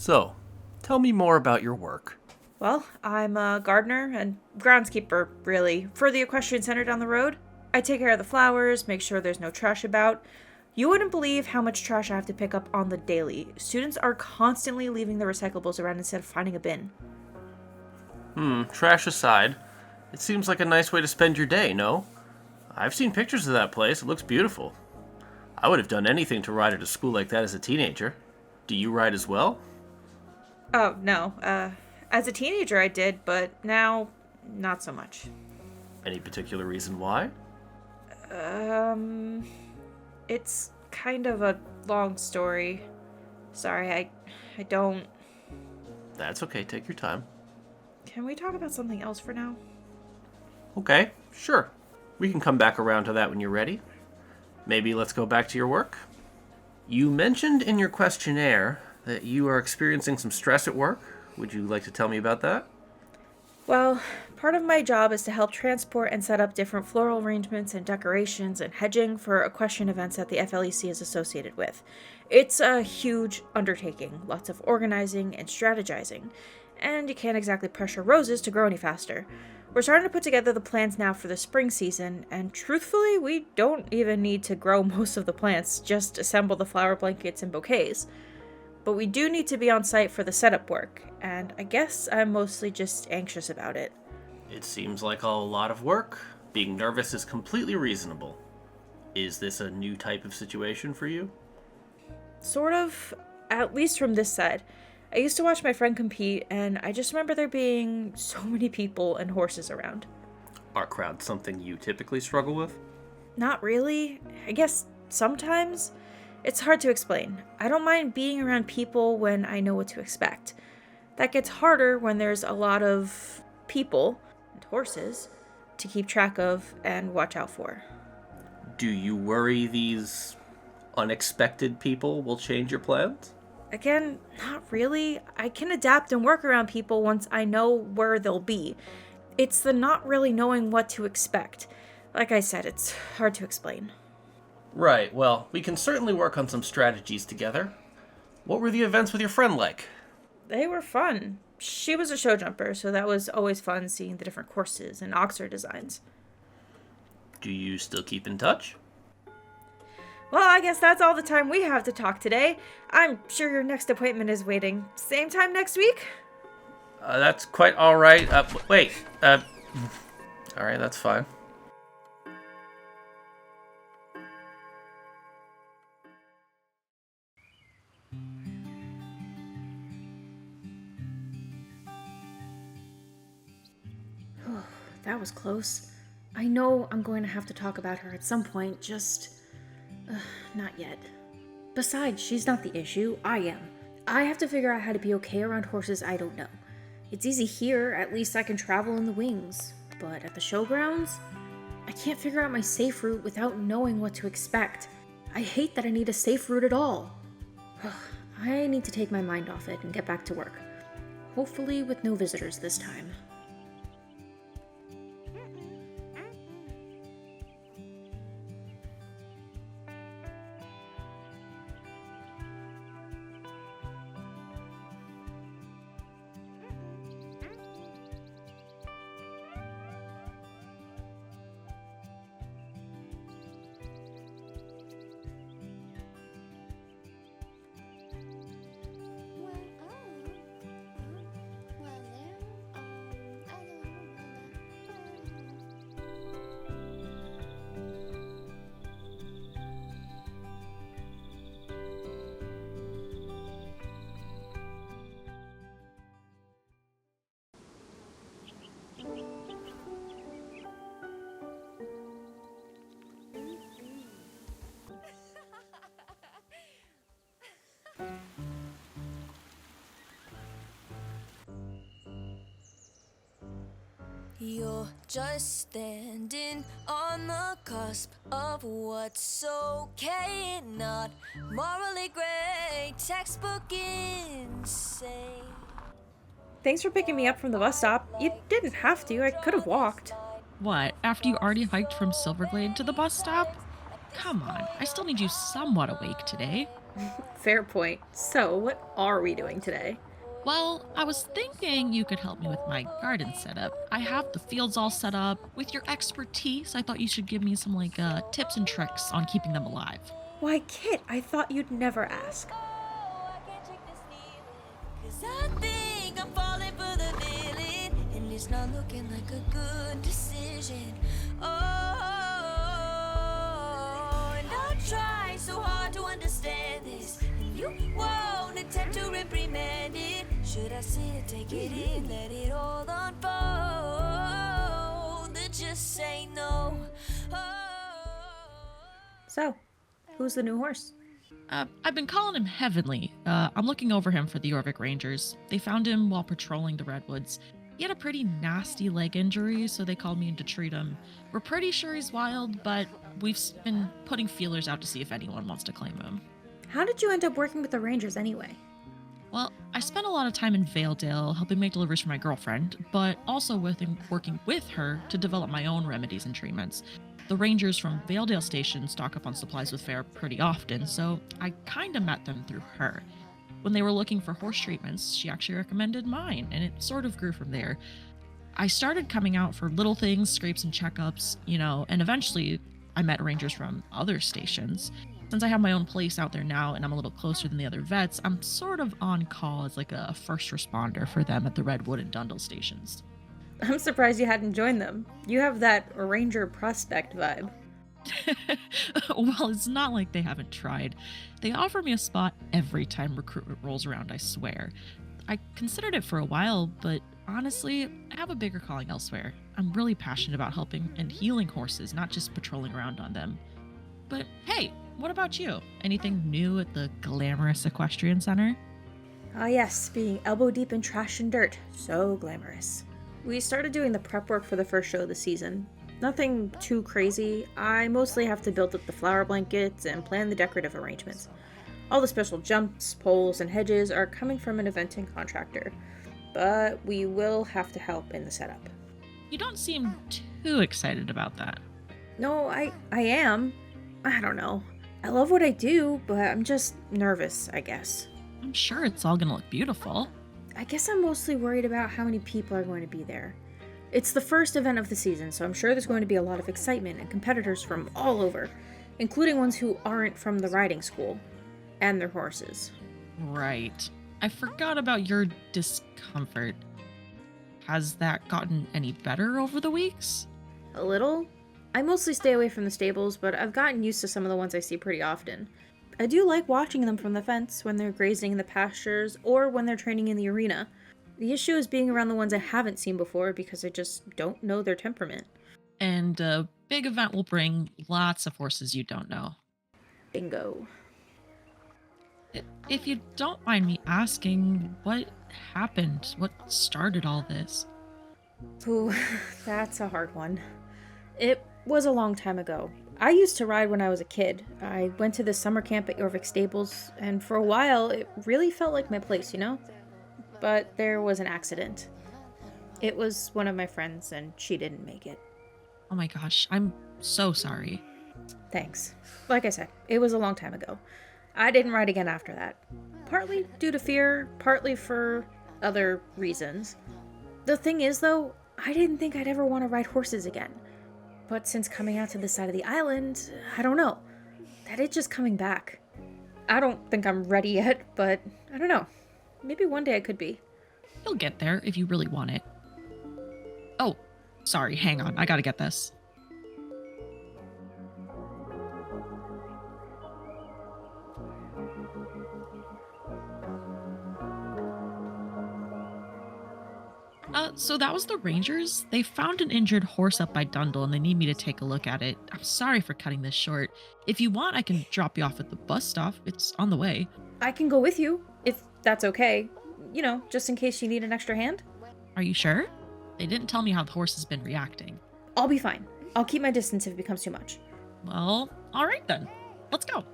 So, tell me more about your work. Well, I'm a gardener and groundskeeper, really, for the equestrian center down the road. I take care of the flowers, make sure there's no trash about. You wouldn't believe how much trash I have to pick up on the daily. Students are constantly leaving their recyclables around instead of finding a bin. Trash aside, it seems like a nice way to spend your day, no? I've seen pictures of that place. It looks beautiful. I would have done anything to ride at a school like that as a teenager. Do you ride as well? Oh, no. As a teenager I did, but now, not so much. Any particular reason why? It's kind of a long story. Sorry, I don't... That's okay, take your time. Can we talk about something else for now? Okay, sure. We can come back around to that when you're ready. Maybe let's go back to your work. You mentioned in your questionnaire that you are experiencing some stress at work. Would you like to tell me about that? Well, part of my job is to help transport and set up different floral arrangements and decorations and hedging for equestrian events that the FLEC is associated with. It's a huge undertaking, lots of organizing and strategizing, and you can't exactly pressure roses to grow any faster. We're starting to put together the plans now for the spring season, and truthfully, we don't even need to grow most of the plants, just assemble the flower blankets and bouquets. But we do need to be on site for the setup work, and I guess I'm mostly just anxious about it. It seems like a lot of work. Being nervous is completely reasonable. Is this a new type of situation for you? Sort of, at least from this side. I used to watch my friend compete, and I just remember there being so many people and horses around. Are crowds something you typically struggle with? Not really. I guess sometimes. It's hard to explain. I don't mind being around people when I know what to expect. That gets harder when there's a lot of people and horses to keep track of and watch out for. Do you worry these unexpected people will change your plans? Again, not really. I can adapt and work around people once I know where they'll be. It's the not really knowing what to expect. Like I said, it's hard to explain. Right, well, we can certainly work on some strategies together. What were the events with your friend like? They were fun. She was a show jumper, so that was always fun seeing the different courses and oxer designs. Do you still keep in touch? Well, I guess that's all the time we have to talk today. I'm sure your next appointment is waiting. Same time next week? That's quite alright. Wait. Alright, that's fine. That was close. I know I'm going to have to talk about her at some point, just... not yet. Besides, she's not the issue, I am. I have to figure out how to be okay around horses I don't know. It's easy here, at least I can travel in the wings. But at the showgrounds, I can't figure out my safe route without knowing what to expect. I hate that I need a safe route at all. I need to take my mind off it and get back to work. Hopefully with no visitors this time. You're just standing on the cusp of what's okay and not morally gray, textbook insane. Thanks for picking me up from the bus stop. You didn't have to, I could have walked. What, after you already hiked from Silverglade to the bus stop? Come on, I still need you somewhat awake today. Fair point. So, what are we doing today? Well, I was thinking you could help me with my garden setup. I have the fields all set up. With your expertise, I thought you should give me some tips and tricks on keeping them alive. Why, Kit, I thought you'd never ask. Cause I think I'm falling for the villain, and it's not looking like a good decision. Oh, and I try so hard to understand this, and you won't attempt to reprimand it. Should I sit and take it in, let it all unfold, or just say no? So, who's the new horse? I've been calling him Heavenly. I'm looking over him for the Jorvik Rangers. They found him while patrolling the Redwoods. He had a pretty nasty leg injury, so they called me in to treat him. We're pretty sure he's wild, but we've been putting feelers out to see if anyone wants to claim him. How did you end up working with the Rangers anyway? Well, I spent a lot of time in Valedale helping make deliveries for my girlfriend, but also working with her to develop my own remedies and treatments. The Rangers from Valedale Station stock up on supplies with fare pretty often, so I kinda met them through her. When they were looking for horse treatments, she actually recommended mine, and it sort of grew from there. I started coming out for little things, scrapes and checkups, and eventually I met Rangers from other stations. Since I have my own place out there now and I'm a little closer than the other vets, I'm sort of on call as a first responder for them at the Redwood and Dundle stations. I'm surprised you hadn't joined them. You have that Ranger prospect vibe. Well, it's not like they haven't tried. They offer me a spot every time recruitment rolls around, I swear. I considered it for a while, but honestly, I have a bigger calling elsewhere. I'm really passionate about helping and healing horses, not just patrolling around on them. But hey, what about you? Anything new at the glamorous Equestrian Center? Ah yes, being elbow deep in trash and dirt. So glamorous. We started doing the prep work for the first show of the season. Nothing too crazy. I mostly have to build up the flower blankets and plan the decorative arrangements. All the special jumps, poles, and hedges are coming from an eventing contractor, but we will have to help in the setup. You don't seem too excited about that. No, I am. I don't know. I love what I do, but I'm just nervous, I guess. I'm sure it's all gonna look beautiful. I guess I'm mostly worried about how many people are going to be there. It's the first event of the season, so I'm sure there's going to be a lot of excitement and competitors from all over, including ones who aren't from the riding school, and their horses. Right. I forgot about your discomfort. Has that gotten any better over the weeks? A little. I mostly stay away from the stables, but I've gotten used to some of the ones I see pretty often. I do like watching them from the fence when they're grazing in the pastures or when they're training in the arena. The issue is being around the ones I haven't seen before because I just don't know their temperament. And a big event will bring lots of horses you don't know. Bingo. If you don't mind me asking, what happened? What started all this? Ooh, that's a hard one. It was a long time ago. I used to ride when I was a kid. I went to the summer camp at Jorvik Stables, and for a while, it really felt like my place, But there was an accident. It was one of my friends, and she didn't make it. Oh my gosh, I'm so sorry. Thanks. Like I said, it was a long time ago. I didn't ride again after that. Partly due to fear, partly for other reasons. The thing is, though, I didn't think I'd ever want to ride horses again. But since coming out to this side of the island, I don't know. That itch is coming back. I don't think I'm ready yet, but I don't know. Maybe one day I could be. You'll get there if you really want it. Oh, sorry, hang on. I gotta get this. So that was the Rangers. They found an injured horse up by Dundle and they need me to take a look at it. I'm sorry for cutting this short. If you want, I can drop you off at the bus stop. It's on the way. I can go with you, if that's okay. Just in case you need an extra hand. Are you sure? They didn't tell me how the horse has been reacting. I'll be fine. I'll keep my distance if it becomes too much. Well, all right then. Let's go.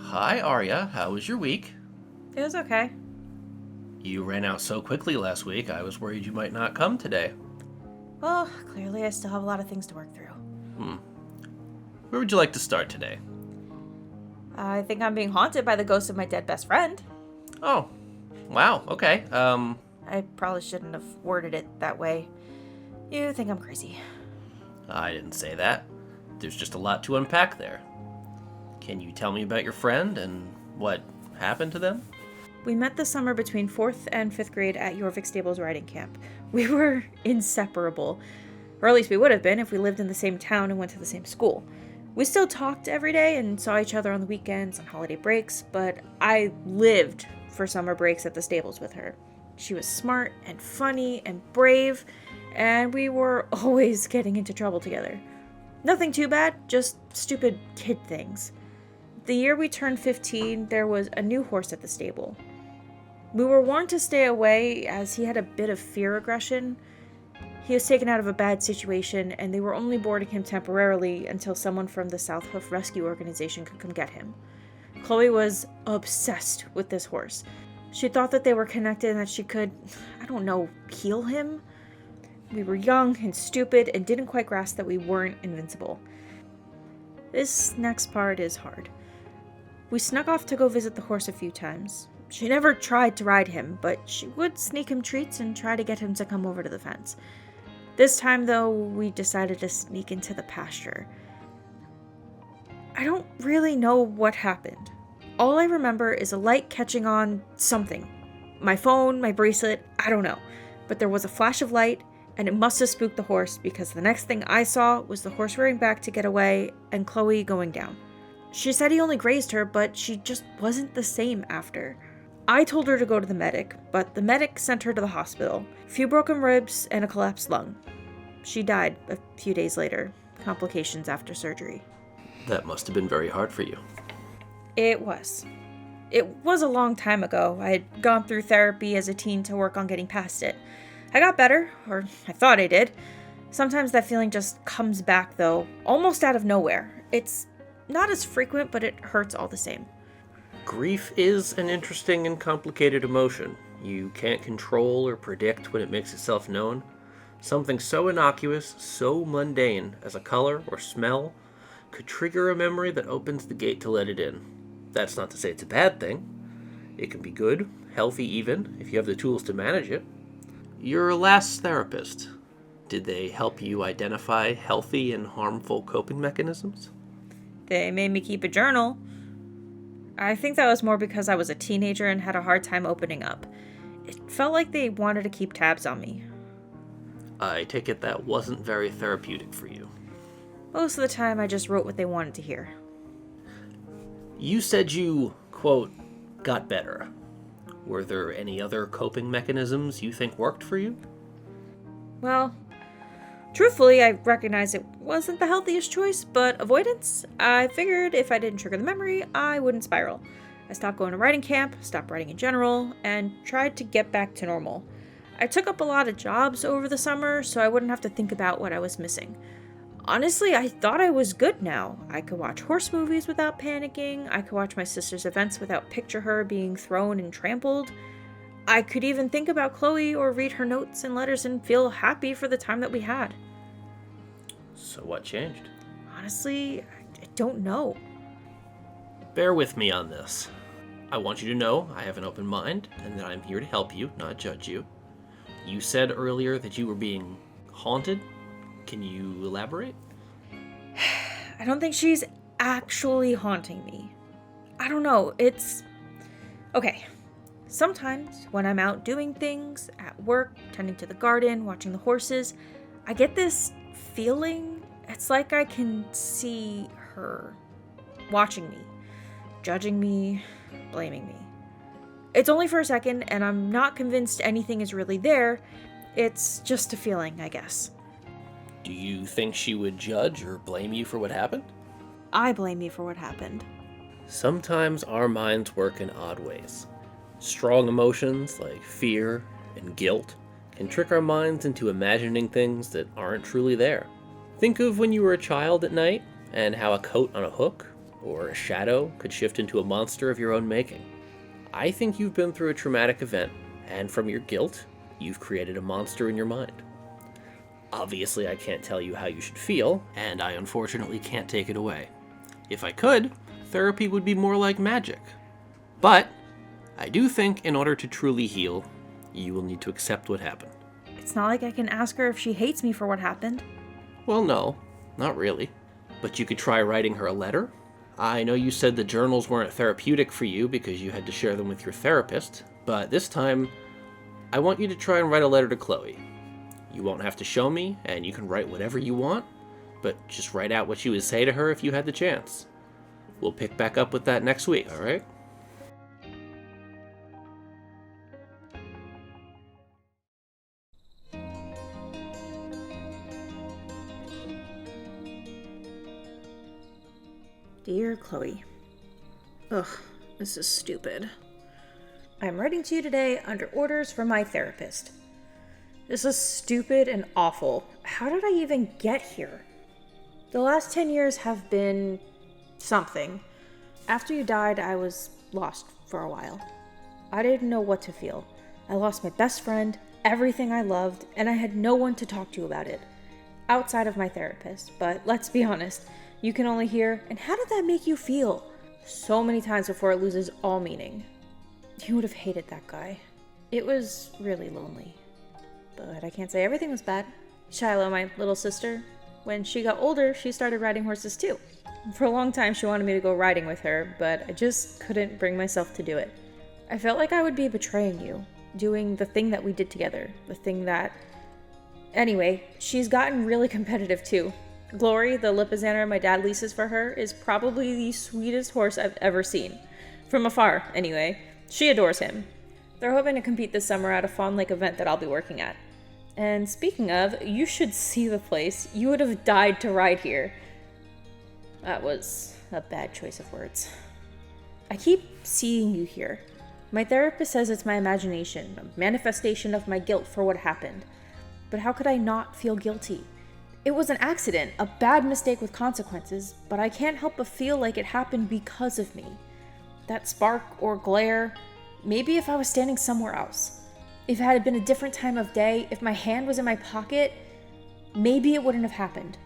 Hi, Arya. How was your week? It was okay. You ran out so quickly last week, I was worried you might not come today. Well, clearly I still have a lot of things to work through. Where would you like to start today? I think I'm being haunted by the ghost of my dead best friend. Oh, wow, okay. I probably shouldn't have worded it that way. You think I'm crazy. I didn't say that. There's just a lot to unpack there. Can you tell me about your friend and what happened to them? We met this summer between 4th and 5th grade at Jorvik Stables riding camp. We were inseparable. Or at least we would have been if we lived in the same town and went to the same school. We still talked every day and saw each other on the weekends and holiday breaks, but I lived for summer breaks at the stables with her. She was smart and funny and brave, and we were always getting into trouble together. Nothing too bad, just stupid kid things. The year we turned 15, there was a new horse at the stable. We were warned to stay away as he had a bit of fear aggression. He was taken out of a bad situation, and they were only boarding him temporarily until someone from the South Hoof Rescue Organization could come get him. Chloe was obsessed with this horse. She thought that they were connected and that she could, heal him. We were young and stupid and didn't quite grasp that we weren't invincible. This next part is hard. We snuck off to go visit the horse a few times. She never tried to ride him, but she would sneak him treats and try to get him to come over to the fence. This time, though, we decided to sneak into the pasture. I don't really know what happened. All I remember is a light catching on something. My phone, my bracelet, I don't know. But there was a flash of light, and it must have spooked the horse because the next thing I saw was the horse rearing back to get away and Chloe going down. She said he only grazed her, but she just wasn't the same after. I told her to go to the medic, but the medic sent her to the hospital. A few broken ribs and a collapsed lung. She died a few days later. Complications after surgery. That must have been very hard for you. It was. It was a long time ago. I had gone through therapy as a teen to work on getting past it. I got better, or I thought I did. Sometimes that feeling just comes back, though, almost out of nowhere. It's not as frequent, but it hurts all the same. Grief is an interesting and complicated emotion. You can't control or predict when it makes itself known. Something so innocuous, so mundane as a color or smell could trigger a memory that opens the gate to let it in. That's not to say it's a bad thing. It can be good, healthy even, if you have the tools to manage it. Your last therapist, did they help you identify healthy and harmful coping mechanisms? They made me keep a journal. I think that was more because I was a teenager and had a hard time opening up. It felt like they wanted to keep tabs on me. I take it that wasn't very therapeutic for you. Most of the time, I just wrote what they wanted to hear. You said you, quote, got better. Were there any other coping mechanisms you think worked for you? Well, truthfully, I recognize it wasn't the healthiest choice, but avoidance? I figured if I didn't trigger the memory, I wouldn't spiral. I stopped going to riding camp, stopped riding in general, and tried to get back to normal. I took up a lot of jobs over the summer, so I wouldn't have to think about what I was missing. Honestly, I thought I was good now. I could watch horse movies without panicking. I could watch my sister's events without picture her being thrown and trampled. I could even think about Chloe or read her notes and letters and feel happy for the time that we had. So what changed? Honestly, I don't know. Bear with me on this. I want you to know I have an open mind and that I'm here to help you, not judge you. You said earlier that you were being haunted. Can you elaborate? I don't think she's actually haunting me. I don't know, it's... Okay, sometimes when I'm out doing things, at work, tending to the garden, watching the horses, I get this feeling. It's like I can see her watching me, judging me, blaming me. It's only for a second, and I'm not convinced anything is really there. It's just a feeling, I guess. Do you think she would judge or blame you for what happened? I blame you for what happened. Sometimes our minds work in odd ways. Strong emotions like fear and guilt can trick our minds into imagining things that aren't truly there. Think of when you were a child at night and how a coat on a hook or a shadow could shift into a monster of your own making. I think you've been through a traumatic event, and from your guilt, you've created a monster in your mind. Obviously, I can't tell you how you should feel, and I unfortunately can't take it away. If I could, therapy would be more like magic. But I do think in order to truly heal, you will need to accept what happened. It's not like I can ask her if she hates me for what happened. Well, no, not really. But you could try writing her a letter. I know you said the journals weren't therapeutic for you because you had to share them with your therapist, but this time, I want you to try and write a letter to Chloe. You won't have to show me, and you can write whatever you want, but just write out what you would say to her if you had the chance. We'll pick back up with that next week, alright? Dear Chloe. Ugh, this is stupid. I'm writing to you today under orders from my therapist. This is stupid and awful. How did I even get here? The last 10 years have been something. After you died, I was lost for a while. I didn't know what to feel. I lost my best friend, everything I loved, and I had no one to talk to about it. Outside of my therapist, but let's be honest, you can only hear, and how did that make you feel? So many times before it loses all meaning. You would have hated that guy. It was really lonely. But I can't say everything was bad. Shiloh, my little sister, when she got older, she started riding horses too. For a long time, she wanted me to go riding with her, but I just couldn't bring myself to do it. I felt like I would be betraying you, doing the thing that we did together, the thing that... Anyway, she's gotten really competitive too. Glory, the Lipizzaner my dad leases for her, is probably the sweetest horse I've ever seen. From afar, anyway. She adores him. They're hoping to compete this summer at a Fawn Lake event that I'll be working at. And speaking of, you should see the place. You would have died to ride here. That was a bad choice of words. I keep seeing you here. My therapist says it's my imagination, a manifestation of my guilt for what happened. But how could I not feel guilty? It was an accident, a bad mistake with consequences, but I can't help but feel like it happened because of me. That spark or glare, maybe if I was standing somewhere else. If it had been a different time of day, if my hand was in my pocket, maybe it wouldn't have happened.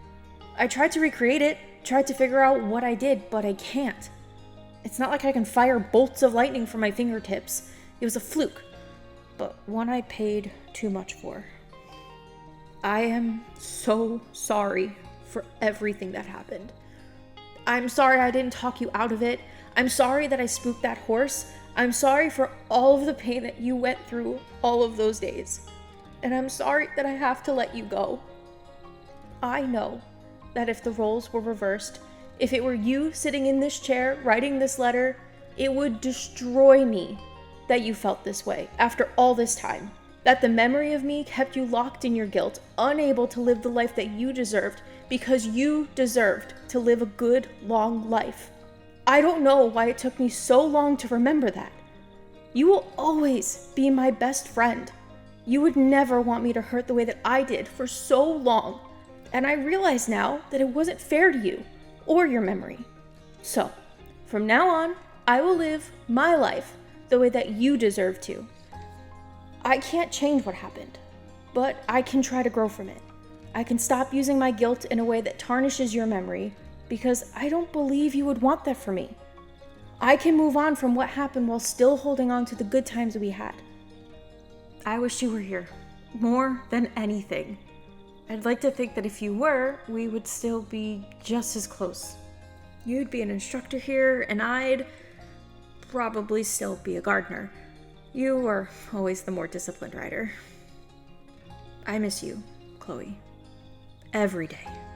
I tried to recreate it, tried to figure out what I did, but I can't. It's not like I can fire bolts of lightning from my fingertips. It was a fluke, but one I paid too much for. I am so sorry for everything that happened. I'm sorry I didn't talk you out of it. I'm sorry that I spooked that horse. I'm sorry for all of the pain that you went through all of those days. And I'm sorry that I have to let you go. I know that if the roles were reversed, if it were you sitting in this chair writing this letter, it would destroy me that you felt this way after all this time. That the memory of me kept you locked in your guilt, unable to live the life that you deserved because you deserved to live a good, long life. I don't know why it took me so long to remember that. You will always be my best friend. You would never want me to hurt the way that I did for so long. And I realize now that it wasn't fair to you or your memory. So, from now on, I will live my life the way that you deserve to. I can't change what happened, but I can try to grow from it. I can stop using my guilt in a way that tarnishes your memory, because I don't believe you would want that for me. I can move on from what happened while still holding on to the good times we had. I wish you were here, more than anything. I'd like to think that if you were, we would still be just as close. you'd be an instructor here, and I'd probably still be a gardener. You were always the more disciplined rider. I miss you, Chloe. Every day.